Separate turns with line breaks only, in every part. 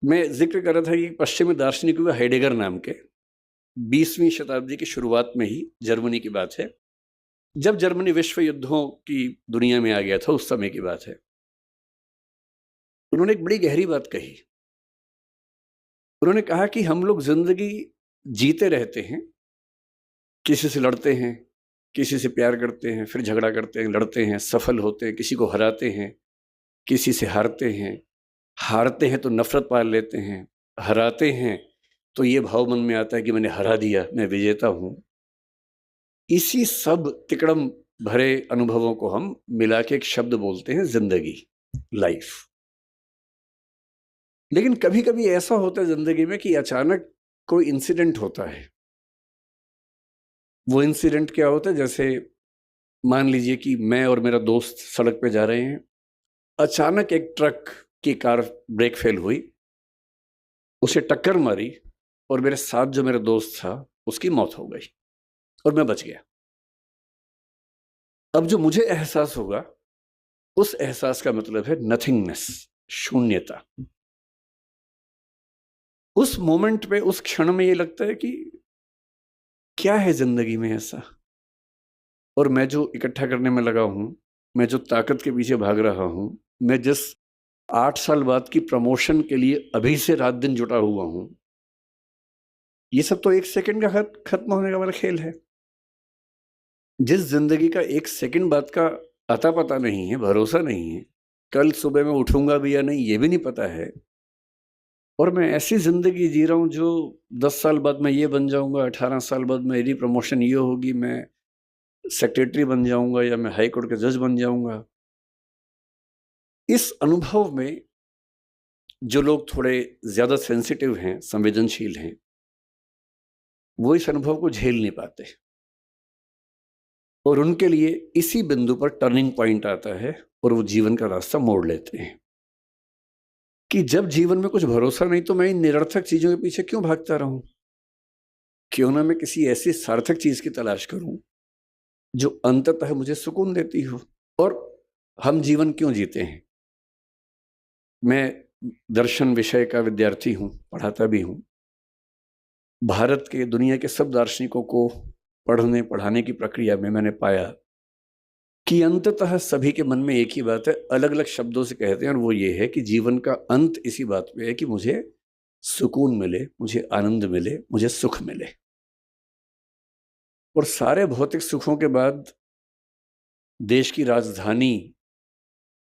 मैं ज़िक्र कर रहा था कि पश्चिमी दार्शनिक हुए हाइडेगर नाम के 20वीं शताब्दी की शुरुआत में ही जर्मनी की बात है। जब जर्मनी विश्व युद्धों की दुनिया में आ गया था, उस समय की बात है। उन्होंने एक बड़ी गहरी बात कही। उन्होंने कहा कि हम लोग ज़िंदगी जीते रहते हैं, किसी से लड़ते हैं, किसी से प्यार करते हैं, फिर झगड़ा करते हैं, लड़ते हैं, सफल होते हैं, किसी को हराते हैं, किसी से हारते हैं। हारते हैं तो नफ़रत पाल लेते हैं, हराते हैं तो ये भाव मन में आता है कि मैंने हरा दिया, मैं विजेता हूँ। इसी सब तिकड़म भरे अनुभवों को हम मिला के एक शब्द बोलते हैं ज़िंदगी, लाइफ़। लेकिन कभी-कभी ऐसा होता है ज़िंदगी में कि अचानक कोई इंसिडेंट होता है। वो इंसिडेंट क्या होता है, जैसे मान लीजिए कि मैं और मेरा दोस्त सड़क पे जा रहे हैं। अचानक एक ट्रक की कार ब्रेक फेल हुई, उसे टक्कर मारी और मेरे साथ जो मेरा दोस्त था, उसकी मौत हो गई और मैं बच गया। अब जो मुझे एहसास होगा, उस एहसास का मतलब है नथिंगनेस, शून्यता। उस मोमेंट पे, उस क्षण में ये लगता है कि क्या है ज़िंदगी में ऐसा? और मैं जो इकट्ठा करने में लगा हूँ, मैं जो ताकत के पीछे भाग रहा हूँ, मैं जिस 8 साल बाद की प्रमोशन के लिए अभी से रात-दिन जुटा हुआ हूँ, ये सब तो 1 सेकंड का खत्म होने वाला खेल है। जिस ज़िंदगी का 1 सेकंड बाद का अता-पता नहीं है, भरोसा नहीं है, कल सुबह मैं उठूँगा भी या नहीं, ये भी नहीं पता है। और मैं ऐसी ज़िंदगी जी रहा हूँ जो 10 साल बाद मैं ये बन जाऊँगा, 18 साल बाद मेरी प्रमोशन ये होगी, मैं सेक्रेटरी बन जाऊँगा या मैं हाई कोर्ट का जज बन जाऊँगा। इस अनुभव में जो लोग थोड़े ज़्यादा सेंसिटिव हैं, संवेदनशील हैं, वो इस अनुभव को झेल नहीं पाते और उनके लिए इसी बिंदु पर टर्निंग पॉइंट आता है और वो जीवन का रास्ता मोड़ लेते हैं कि जब जीवन में कुछ भरोसा नहीं तो मैं इन निरर्थक चीज़ों के पीछे क्यों भागता रहूं? क्यों ना मैं किसी ऐसी सार्थक चीज़ की तलाश करूं जो अंततः मुझे सुकून देती हो। और हम जीवन क्यों जीते हैं? मैं दर्शन विषय का विद्यार्थी हूँ, पढ़ाता भी हूँ। भारत के, दुनिया के सब दार्शनिकों को पढ़ने पढ़ाने की प्रक्रिया में मैंने पाया कि अंततः सभी के मन में एक ही बात है, अलग-अलग शब्दों से कहते हैं, और वो ये है कि जीवन का अंत इसी बात पे है कि मुझे सुकून मिले, मुझे आनंद मिले, मुझे सुख मिले। और सारे भौतिक सुखों के बाद देश की राजधानी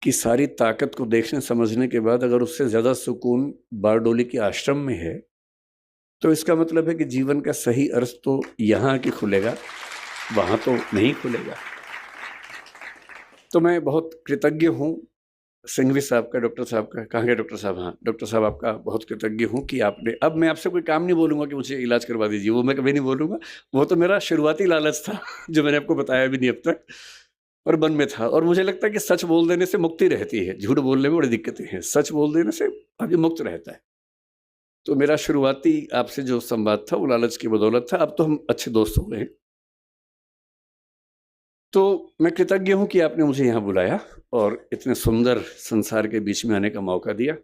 की सारी ताकत को देखने समझने के बाद अगर उससे ज़्यादा सुकून बारडोली के आश्रम में है, तो इसका मतलब है कि जीवन का सही अर्थ तो यहाँ आके खुलेगा, वहाँ तो नहीं खुलेगा। तो मैं बहुत कृतज्ञ हूँ सिंघवी साहब का, डॉक्टर साहब का, कहाँ गए डॉक्टर साहब? हाँ, डॉक्टर साहब आपका बहुत कृतज्ञ हूँ कि आपने, अब मैं आपसे कोई काम नहीं बोलूँगा कि मुझे इलाज करवा दीजिए, वो मैं कभी नहीं बोलूँगा। वो तो मेरा शुरुआती लालच था जो मैंने आपको बताया भी नहीं अब तक, और मन में था। और मुझे लगता है कि सच बोल देने से मुक्ति रहती है, झूठ बोलने में बड़ी दिक्कतें हैं, सच बोल देने से आदमी मुक्त रहता है। तो मेरा शुरुआती आपसे जो संवाद था वो लालच की बदौलत था, अब तो हम अच्छे दोस्त हो गए हैं। तो मैं कृतज्ञ हूँ कि आपने मुझे यहाँ बुलाया और इतने सुंदर संसार के बीच में आने का मौका दिया।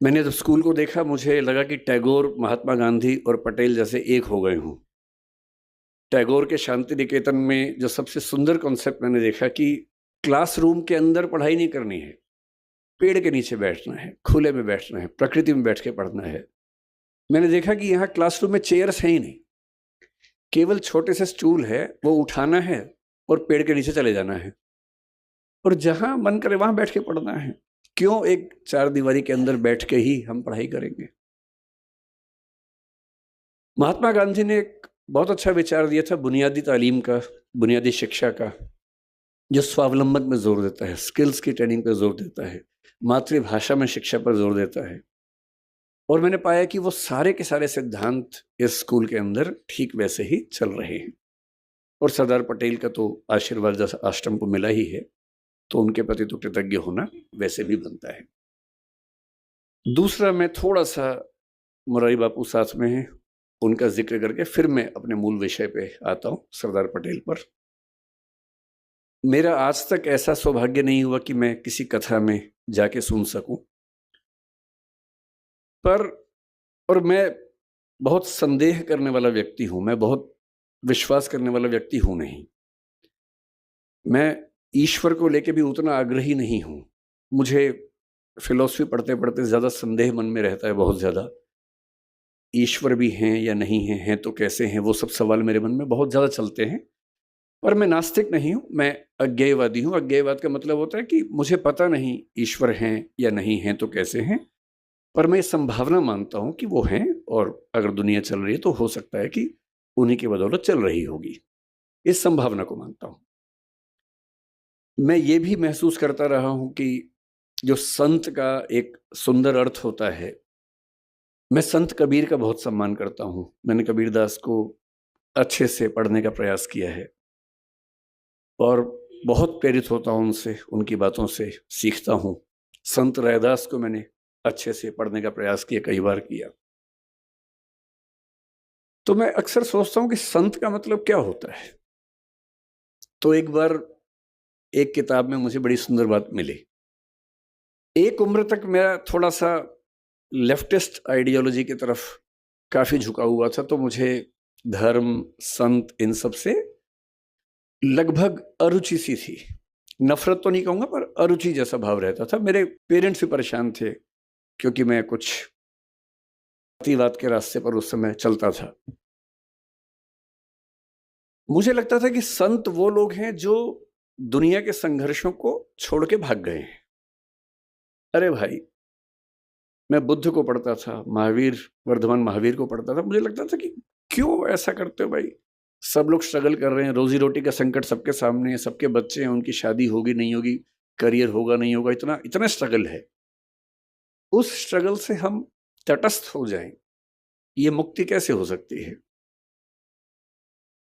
मैंने जब स्कूल को देखा, मुझे लगा कि टैगोर, महात्मा गांधी और पटेल जैसे एक हो गए हों। टैगोर के शांति निकेतन में जो सबसे सुंदर कॉन्सेप्ट मैंने देखा कि क्लासरूम के अंदर पढ़ाई नहीं करनी है, पेड़ के नीचे बैठना है, खुले में बैठना है, प्रकृति में बैठ के पढ़ना है। मैंने देखा कि यहाँ क्लासरूम में चेयर्स हैं ही नहीं, केवल छोटे से स्टूल है, वो उठाना है और पेड़ के नीचे चले जाना है और जहाँ मन करे वहाँ बैठ के पढ़ना है। क्यों एक चार दीवारी के अंदर बैठ के ही हम पढ़ाई करेंगे? महात्मा गांधी ने एक बहुत अच्छा विचार दिया था बुनियादी तालीम का, बुनियादी शिक्षा का, जो स्वावलंबन में जोर देता है, स्किल्स की ट्रेनिंग पर जोर देता है, मातृभाषा में शिक्षा पर जोर देता है। और मैंने पाया कि वो सारे के सारे सिद्धांत इस स्कूल के अंदर ठीक वैसे ही चल रहे हैं। और सरदार पटेल का तो आशीर्वाद जैसा आश्रम को मिला ही है, तो उनके प्रति तो कृतज्ञ होना वैसे भी बनता है। दूसरा, मैं थोड़ा सा, मोरारी बापू साथ में हैं, उनका जिक्र करके फिर मैं अपने मूल विषय पे आता हूँ, सरदार पटेल पर। मेरा आज तक ऐसा सौभाग्य नहीं हुआ कि मैं किसी कथा में जाके सुन सकूं, पर और मैं बहुत संदेह करने वाला व्यक्ति हूँ, मैं बहुत विश्वास करने वाला व्यक्ति हूँ नहीं। मैं ईश्वर को लेके भी उतना आग्रही नहीं हूँ। मुझे फ़िलॉसफ़ी पढ़ते-पढ़ते ज़्यादा संदेह मन में रहता है, बहुत ज़्यादा। ईश्वर भी हैं या नहीं हैं तो कैसे हैं? वो सब सवाल मेरे मन में बहुत ज़्यादा चलते हैं। पर मैं नास्तिक नहीं हूँ, मैं अज्ञेयवादी हूँ। अज्ञेयवाद का मतलब होता है कि मुझे पता नहीं ईश्वर हैं या नहीं हैं तो कैसे हैं, पर मैं ये संभावना मानता हूँ कि वो हैं और अगर दुनिया चल रही है तो हो सकता है कि उन्हीं की बदौलत चल रही होगी। इस संभावना को मानता हूँ। मैं ये भी महसूस करता रहा हूँ कि जो संत का एक सुंदर अर्थ होता है, मैं संत कबीर का बहुत सम्मान करता हूँ। मैंने कबीरदास को अच्छे से पढ़ने का प्रयास किया है और बहुत प्रेरित होता हूँ उनसे, उनकी बातों से सीखता हूँ। संत रैदास को मैंने अच्छे से पढ़ने का प्रयास किया, कई बार किया। तो मैं अक्सर सोचता हूँ कि संत का मतलब क्या होता है? तो एक बार एक किताब में मुझे बड़ी सुंदर बात मिली। एक उम्र तक मेरा थोड़ा-सा लेफ्टिस्ट आइडियोलॉजी की तरफ काफ़ी झुका हुआ था, तो मुझे धर्म, संत इन सब से लगभग अरुचि सी थी। नफ़रत तो नहीं कहूँगा पर अरुचि जैसा भाव रहता था। मेरे पेरेंट्स भी परेशान थे क्योंकि मैं कुछ अतिवाद के रास्ते पर उस समय चलता था। मुझे लगता था कि संत वो लोग हैं जो दुनिया के संघर्षों को छोड़ के भाग गए हैं। अरे भाई! मैं बुद्ध को पढ़ता था, महावीर वर्धमान महावीर को पढ़ता था। मुझे लगता था कि क्यों ऐसा करते हो भाई? सब लोग स्ट्रगल कर रहे हैं, रोज़ी-रोटी का संकट सबके सामने है, सबके बच्चे हैं, उनकी शादी होगी, नहीं होगी, करियर होगा, नहीं होगा, इतना इतना स्ट्रगल है। उस स्ट्रगल से हम तटस्थ हो जाएँ, ये मुक्ति कैसे हो सकती है?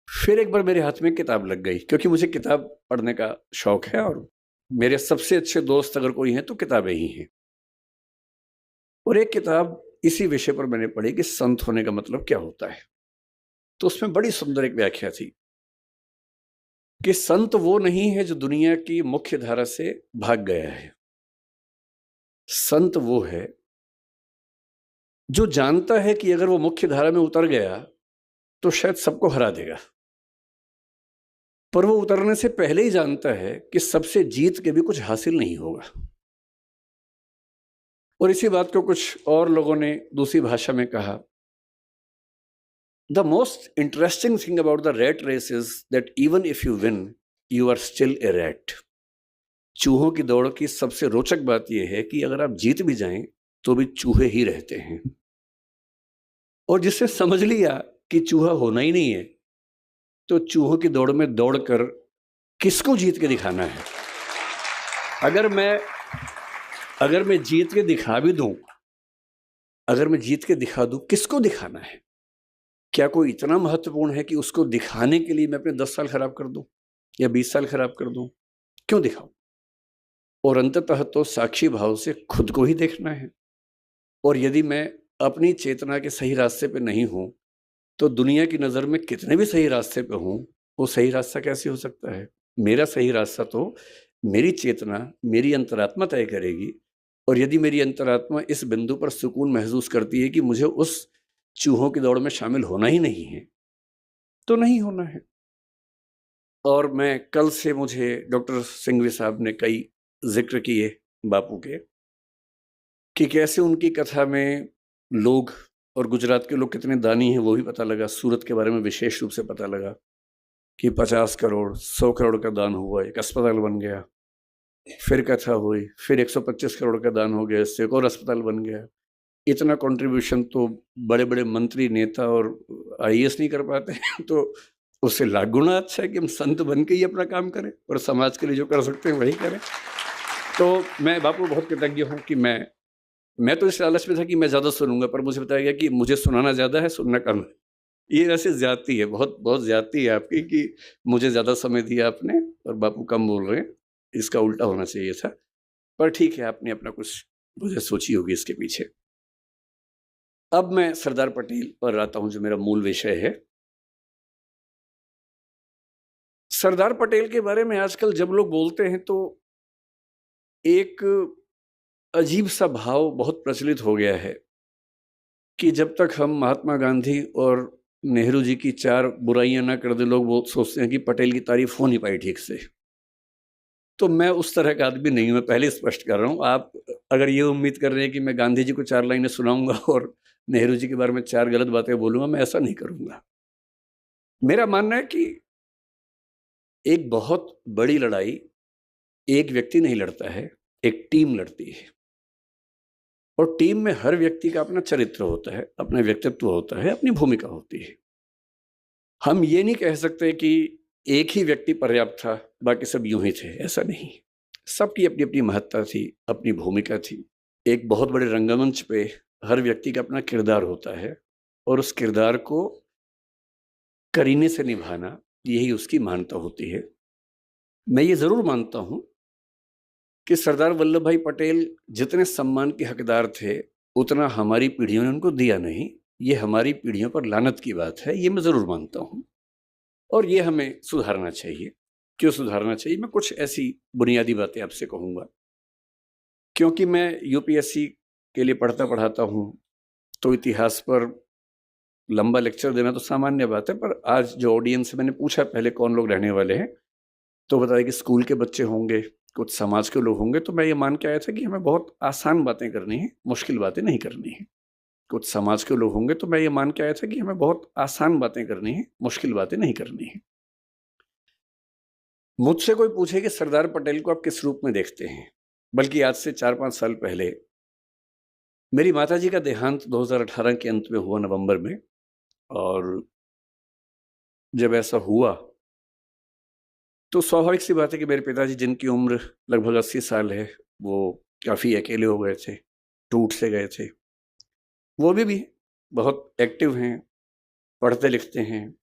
फिर एक बार मेरे हाथ में किताब लग गई क्योंकि मुझे किताब पढ़ने का शौक है और मेरे सबसे अच्छे दोस्त अगर कोई हैं तो किताबें ही हैं। और एक किताब इसी विषय पर मैंने पढ़ी कि संत होने का मतलब क्या होता है। तो उसमें बड़ी सुंदर एक व्याख्या थी कि संत वो नहीं है जो दुनिया की मुख्य धारा से भाग गया है। संत वो है जो जानता है कि अगर वो मुख्य धारा में उतर गया तो शायद सबको हरा देगा, पर वो उतरने से पहले ही जानता है कि सबसे जीत के भी कुछ हासिल नहीं होगा। और इसी बात को कुछ और लोगों ने दूसरी भाषा में कहा, the most interesting thing about the rat race is that even if you win you are still a rat. चूहों की दौड़ की सबसे रोचक बात यह है कि अगर आप जीत भी जाएं तो भी चूहे ही रहते हैं। और जिससे समझ लिया कि चूहा होना ही नहीं है, तो चूहों की दौड़ में दौड़कर किसको जीत के दिखाना है? अगर मैं जीत के दिखा भी दूं, अगर मैं जीत के दिखा दूं, किसको दिखाना है? क्या कोई इतना महत्वपूर्ण है कि उसको दिखाने के लिए मैं अपने 10 साल खराब कर दूं या 20 साल खराब कर दूं? क्यों दिखाऊं? और अंततः तो साक्षी भाव से खुद को ही देखना है। और यदि मैं अपनी चेतना के सही रास्ते पे नहीं हूं, तो दुनिया की नज़र में कितने भी सही रास्ते पे हूं, वो सही रास्ता कैसे हो सकता है? मेरा सही रास्ता तो मेरी चेतना, मेरी अंतरात्मा तय करेगी। और यदि मेरी अंतरात्मा इस बिंदु पर सुकून महसूस करती है कि मुझे उस चूहों की दौड़ में शामिल होना ही नहीं है, तो नहीं होना है। और मैं कल से मुझे डॉक्टर सिंघवी साहब ने कई ज़िक्र किए बापू के, कि कैसे उनकी कथा में लोग और गुजरात के लोग कितने दानी हैं वो भी पता लगा। सूरत के बारे में विशेष रूप से पता लगा कि 50 करोड़, 100 करोड़ का दान हुआ, एक अस्पताल बन गया। फिर कथा हुई, फिर 125 करोड़ का दान हो गया, इससे एक और अस्पताल बन गया। इतना कंट्रीब्यूशन तो बड़े-बड़े मंत्री, नेता और आईएएस नहीं कर पाते हैं, तो उससे लाख गुना अच्छा है कि हम संत बन के ही अपना काम करें और समाज के लिए जो कर सकते हैं वही करें। तो मैं बापू बहुत कृतज्ञ हूँ कि मैं तो इस लालच में था कि मैं ज़्यादा सुनूँगा, पर मुझे बताया गया कि मुझे सुनाना ज़्यादा है, सुनना कम है। ये वैसे ज़्यादती है, बहुत बहुत ज़्यादती है आपकी कि मुझे ज़्यादा समय दिया आपने और बापू कम बोल रहे हैं। इसका उल्टा होना चाहिए था। पर ठीक है, आपने अपना कुछ वजह सोची होगी इसके पीछे। अब मैं सरदार पटेल पर आता हूँ जो मेरा मूल विषय है। सरदार पटेल के बारे में आजकल जब लोग बोलते हैं तो एक अजीब सा भाव बहुत प्रचलित हो गया है कि जब तक हम महात्मा गांधी और नेहरू जी की 4 बुराइयां ना कर दे, लोग वो सोचते हैं कि पटेल की तारीफ हो नहीं पाई ठीक से। तो मैं उस तरह का आदमी नहीं हूं, मैं पहले स्पष्ट कर रहा हूं। आप अगर ये उम्मीद कर रहे हैं कि मैं गांधी जी को 4 लाइनें सुनाऊंगा और नेहरू जी के बारे में 4 गलत बातें बोलूंगा, मैं ऐसा नहीं करूंगा। मेरा मानना है कि एक बहुत बड़ी लड़ाई एक व्यक्ति नहीं लड़ता है, एक टीम लड़ती है। और टीम में हर व्यक्ति का अपना चरित्र होता है, अपना व्यक्तित्व होता है, अपनी भूमिका होती है। हम ये नहीं कह सकते कि एक ही व्यक्ति पर्याप्त था, बाकी सब यूं ही थे, ऐसा नहीं। सबकी अपनी अपनी महत्ता थी, अपनी भूमिका थी। एक बहुत बड़े रंगमंच पे हर व्यक्ति का अपना किरदार होता है और उस किरदार को करीने से निभाना, यही उसकी महानता होती है। मैं ये जरूर मानता हूं कि सरदार वल्लभ भाई पटेल जितने सम्मान के हकदार थे, उतना हमारी पीढ़ियों ने उनको दिया नहीं। ये हमारी पीढ़ियों पर लानत की बात है, ये मैं जरूर मानता हूं और ये हमें सुधारना चाहिए। क्यों सुधारना चाहिए? मैं कुछ ऐसी बुनियादी बातें आपसे कहूंगा। क्योंकि मैं यूपीएससी के लिए पढ़ता पढ़ाता हूं, तो इतिहास पर लंबा लेक्चर देना तो सामान्य बात है, पर आज जो ऑडियंस है, मैंने पूछा पहले कौन लोग रहने वाले हैं, तो बताया कि स्कूल के बच्चे होंगे, कुछ समाज के लोग होंगे। तो मैं ये मान के आया था कि हमें बहुत आसान बातें करनी है, मुश्किल बातें नहीं करनी है। कुछ समाज के लोग होंगे, तो मैं ये मान के आया था कि हमें बहुत आसान बातें करनी है, मुश्किल बातें नहीं करनी है। मुझसे कोई पूछे कि सरदार पटेल को आप किस रूप में देखते हैं, बल्कि आज से 4-5 साल पहले मेरी माताजी का देहांत 2018 के अंत में हुआ, नवंबर में। और जब ऐसा हुआ तो स्वाभाविक सी बात है कि मेरे पिताजी, जिनकी उम्र लगभग 80 साल है, वो काफ़ी अकेले हो गए थे, टूट से गए थे। वो भी बहुत एक्टिव हैं, पढ़ते लिखते हैं,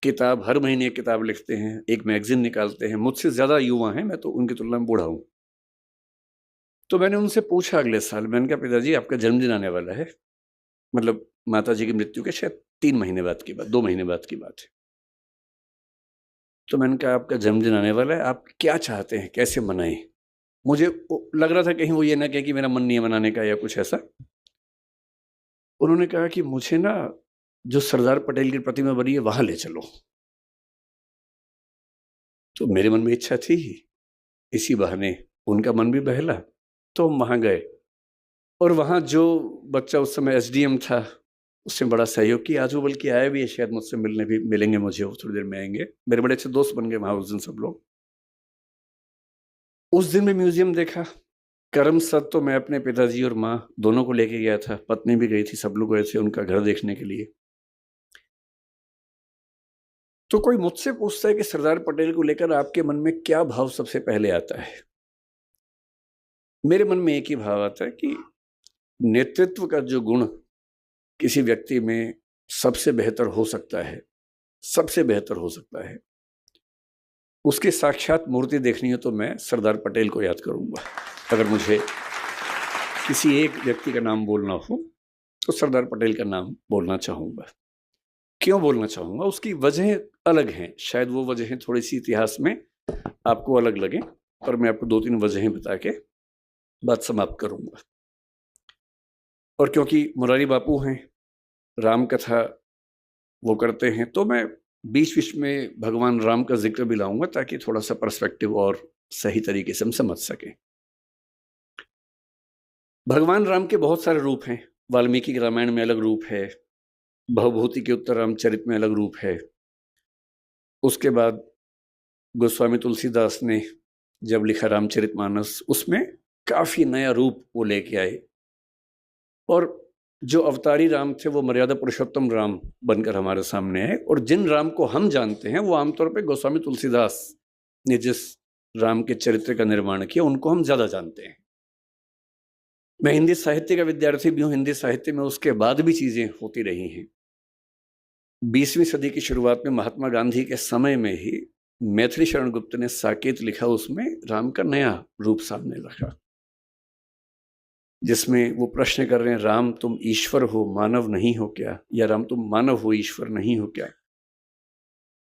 किताब हर महीने एक किताब लिखते हैं, एक मैगजीन निकालते हैं। मुझसे ज़्यादा युवा हैं, मैं तो उनकी तुलना में बूढ़ा हूँ। तो मैंने उनसे पूछा अगले साल, मैंने कहा पिताजी आपका जन्मदिन आने वाला है, मतलब माताजी की मृत्यु के शायद 3 महीने बाद की बात, 2 महीने बाद की बात है। तो मैंने कहा आपका जन्मदिन आने वाला है, आप क्या चाहते हैं, कैसे मनाएं? मुझे लग रहा था कहीं वो ये ना कहे कि मेरा मन नहीं है मनाने का या कुछ ऐसा। उन्होंने कहा कि मुझे ना जो सरदार पटेल की प्रतिमा बनी है वहां ले चलो। तो मेरे मन में इच्छा थी, इसी बहाने उनका मन भी बहला, तो हम वहां गए। और वहां जो बच्चा उस समय एसडीएम था, उसने बड़ा सहयोग किया। आज वो बल्कि आया भी है, शायद मुझसे मिलने भी मिलेंगे मुझे, वो थोड़ी देर में आएंगे। मेरे बड़े अच्छे दोस्त बन गए वहां उस दिन सब लोग। उस दिन मैं म्यूजियम देखा। करमसद तो मैं अपने पिताजी और माँ दोनों को लेके गया था, पत्नी भी गई थी, सब लोग गए थे उनका घर देखने के लिए। तो कोई मुझसे पूछता है कि सरदार पटेल को लेकर आपके मन में क्या भाव सबसे पहले आता है? मेरे मन में एक ही भाव आता है कि नेतृत्व का जो गुण किसी व्यक्ति में सबसे बेहतर हो सकता है, सबसे बेहतर हो सकता है, उसकी साक्षात मूर्ति देखनी है तो मैं सरदार पटेल को याद करूंगा। अगर मुझे किसी एक व्यक्ति का नाम बोलना हो तो सरदार पटेल का नाम बोलना चाहूंगा। क्यों बोलना चाहूंगा? उसकी वजह अलग हैं, शायद वो वजहें थोड़ी सी इतिहास में आपको अलग लगे, पर मैं आपको 2-3 वजहें बता के बात समाप्त करूंगा। और क्योंकि मुरारी बापू हैं, राम कथा वो करते हैं, तो मैं बीच बीच में भगवान राम का जिक्र भी लाऊंगा, ताकि थोड़ा सा पर्सपेक्टिव और सही तरीके से हम समझ सकें। भगवान राम के बहुत सारे रूप हैं। वाल्मीकि के रामायण में अलग रूप है, भवभूति के उत्तर रामचरित में अलग रूप है। उसके बाद गोस्वामी तुलसीदास ने जब लिखा रामचरितमानस, उसमें काफी नया रूप वो लेके आए। और जो अवतारी राम थे वो मर्यादा पुरुषोत्तम राम बनकर हमारे सामने आए। और जिन राम को हम जानते हैं वो आमतौर पे गोस्वामी तुलसीदास ने जिस राम के चरित्र का निर्माण किया, उनको हम ज्यादा जानते हैं। मैं हिंदी साहित्य का विद्यार्थी भी हूँ, हिंदी साहित्य में उसके बाद भी चीजें होती रही हैं। 20वीं सदी की शुरुआत में महात्मा गांधी के समय में ही मैथिली शरण गुप्त ने साकेत लिखा, उसमें राम का नया रूप सामने रखा, जिसमें वो प्रश्न कर रहे हैं, राम तुम ईश्वर हो, मानव नहीं हो क्या? या राम तुम मानव हो, ईश्वर नहीं हो क्या?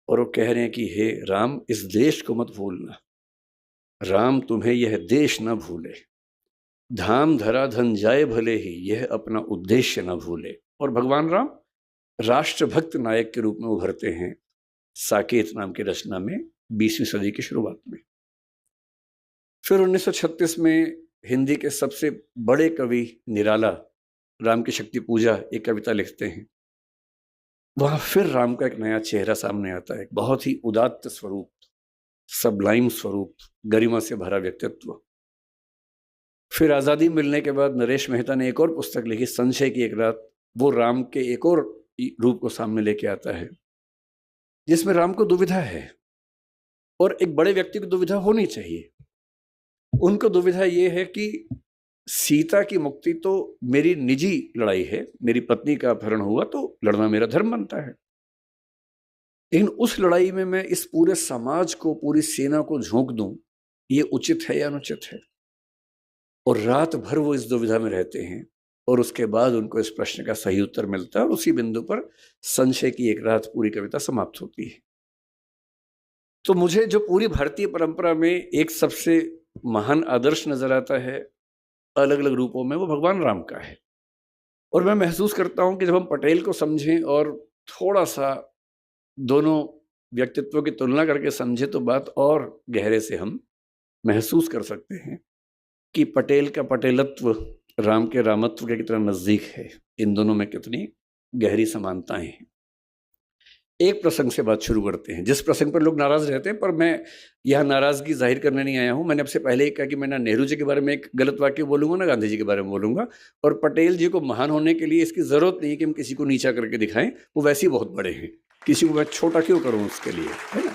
और वो कह रहे हैं कि हे राम, इस देश को मत भूलना, राम तुम्हें यह देश न भूले। धाम धरा धन जाए भले ही, यह अपना उद्देश्य न भूले। और भगवान राम राष्ट्रभक्त नायक के रूप में उभरते हैं साकेत नाम की रचना में 20वीं सदी की शुरुआत में। फिर 1936 में हिंदी के सबसे बड़े कवि निराला राम की शक्ति पूजा एक कविता लिखते हैं। वहां फिर राम का एक नया चेहरा सामने आता है, एक बहुत ही उदात्त स्वरूप, सबलाइम स्वरूप, गरिमा से भरा व्यक्तित्व। फिर आजादी मिलने के बाद नरेश मेहता ने एक और पुस्तक लिखी, संशय की एक रात। वो राम के एक और रूप को सामने लेके आता है, जिसमें राम को दुविधा है, और एक बड़े व्यक्ति को दुविधा होनी चाहिए। उनको दुविधा ये है कि सीता की मुक्ति तो मेरी निजी लड़ाई है, मेरी पत्नी का अपहरण हुआ तो लड़ना मेरा धर्म बनता है, लेकिन उस लड़ाई में मैं इस पूरे समाज को, पूरी सेना को झोंक दूं, ये उचित है या अनुचित है। और रात भर वो इस दुविधा में रहते हैं, और उसके बाद उनको इस प्रश्न का सही उत्तर मिलता है, और उसी बिंदु पर संशय की एक रात पूरी कविता समाप्त होती है। तो मुझे जो पूरी भारतीय परंपरा में एक सबसे महान आदर्श नजर आता है अलग अलग रूपों में, वो भगवान राम का है। और मैं महसूस करता हूं कि जब हम पटेल को समझें और थोड़ा सा दोनों व्यक्तित्वों की तुलना करके समझें, तो बात और गहरे से हम महसूस कर सकते हैं कि पटेल का पटेलत्व राम के रामत्व के कितना नजदीक है, इन दोनों में कितनी गहरी समानताएं हैं। एक प्रसंग से बात शुरू करते हैं, जिस प्रसंग पर लोग नाराज रहते हैं, पर मैं यह नाराजगी जाहिर करने नहीं आया हूं। मैंने आपसे पहले ही कहा कि मैं ना नेहरू जी के बारे में एक गलत वाक्य बोलूंगा, ना गांधी जी के बारे में बोलूंगा। और पटेल जी को महान होने के लिए इसकी जरूरत नहीं है कि हम किसी को नीचा करके दिखाएं, वो वैसे ही बहुत बड़े हैं, किसी को मैं छोटा क्यों करूं उसके लिए, है ना।